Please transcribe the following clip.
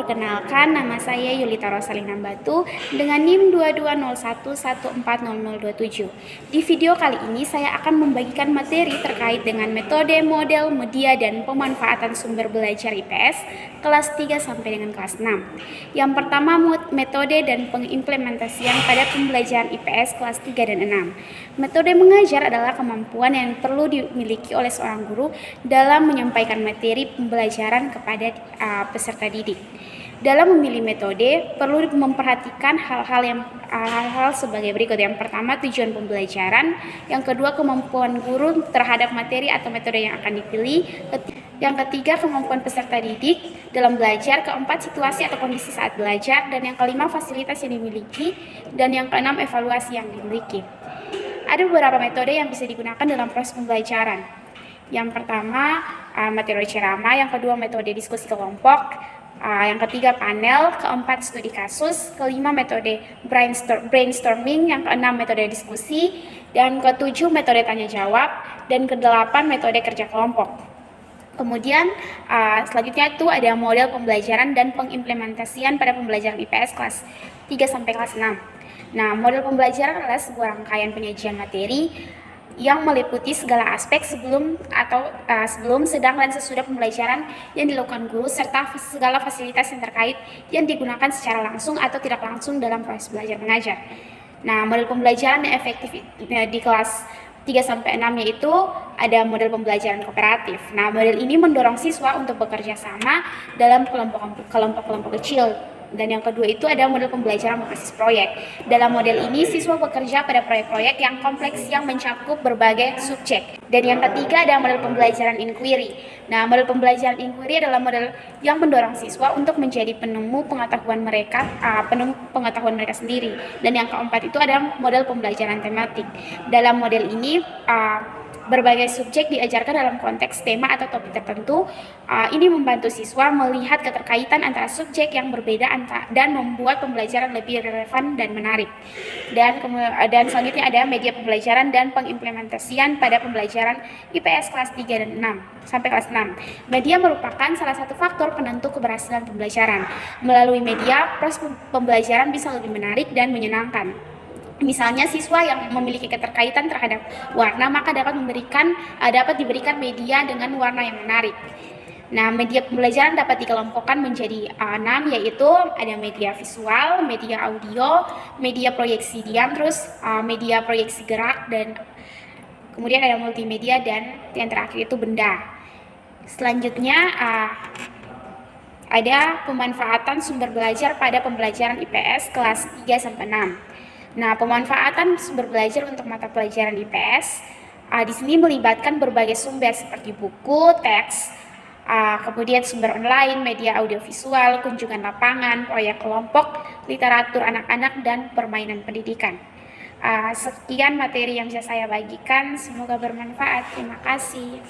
perkenalkan, nama saya Yulita Rosalina Batu dengan NIM 2201140027. Di video kali ini saya akan membagikan materi terkait dengan metode, model, media, dan pemanfaatan sumber belajar IPS kelas 3 sampai dengan kelas 6. Yang pertama, metode dan pengimplementasian pada pembelajaran IPS kelas 3 dan 6. Metode mengajar adalah kemampuan yang perlu dimiliki oleh seorang guru dalam menyampaikan materi pembelajaran kepada peserta didik. Dalam memilih metode, perlu memperhatikan hal-hal sebagai berikut. Yang pertama, tujuan pembelajaran. Yang kedua, kemampuan guru terhadap materi atau metode yang akan dipilih. Yang ketiga, kemampuan peserta didik dalam belajar. Keempat, situasi atau kondisi saat belajar. Dan yang kelima, fasilitas yang dimiliki. Dan yang keenam, evaluasi yang dimiliki. Ada beberapa metode yang bisa digunakan dalam proses pembelajaran. Yang pertama, metode ceramah. Yang kedua, metode diskusi kelompok. Yang ketiga, panel. Keempat, studi kasus. Kelima, metode brainstorming. Yang keenam, metode diskusi. Dan ketujuh, metode tanya jawab. Dan kedelapan, metode kerja kelompok. Kemudian selanjutnya itu ada model pembelajaran dan pengimplementasian pada pembelajaran IPS kelas 3 sampai kelas 6. Nah, model pembelajaran adalah sebuah rangkaian penyajian materi yang meliputi segala aspek sebelum, sedang, dan sesudah pembelajaran yang dilakukan guru serta segala fasilitas yang terkait yang digunakan secara langsung atau tidak langsung dalam proses belajar mengajar. Nah, model pembelajaran yang efektif di kelas 3 sampai 6 yaitu ada model pembelajaran kooperatif. Nah, model ini mendorong siswa untuk bekerja sama dalam kelompok-kelompok kecil. Dan yang kedua itu ada model pembelajaran berbasis proyek. Dalam model ini siswa bekerja pada proyek-proyek yang kompleks yang mencakup berbagai subjek. Dan yang ketiga ada model pembelajaran inquiry. Nah, model pembelajaran inquiry adalah model yang mendorong siswa untuk menjadi penemu pengetahuan mereka sendiri. Dan yang keempat itu ada model pembelajaran tematik. Dalam model ini berbagai subjek diajarkan dalam konteks tema atau topik tertentu. Ini membantu siswa melihat keterkaitan antara subjek yang berbeda dan membuat pembelajaran lebih relevan dan menarik. Dan selanjutnya ada media pembelajaran dan pengimplementasian pada pembelajaran IPS kelas 3 dan 6 sampai kelas 6. Media merupakan salah satu faktor penentu keberhasilan pembelajaran. Melalui media, proses pembelajaran bisa lebih menarik dan menyenangkan. Misalnya siswa yang memiliki keterkaitan terhadap warna maka dapat diberikan media dengan warna yang menarik. Nah, media pembelajaran dapat dikelompokkan menjadi 6, yaitu ada media visual, media audio, media proyeksi diam, terus media proyeksi gerak, dan kemudian ada multimedia, dan yang terakhir itu benda. Selanjutnya ada pemanfaatan sumber belajar pada pembelajaran IPS kelas 3 sampai 6. Nah, pemanfaatan sumber belajar untuk mata pelajaran IPS di sini melibatkan berbagai sumber seperti buku, teks, kemudian sumber online, media audiovisual, kunjungan lapangan, proyek kelompok, literatur anak-anak, dan permainan pendidikan. Sekian materi yang bisa saya bagikan, semoga bermanfaat. Terima kasih.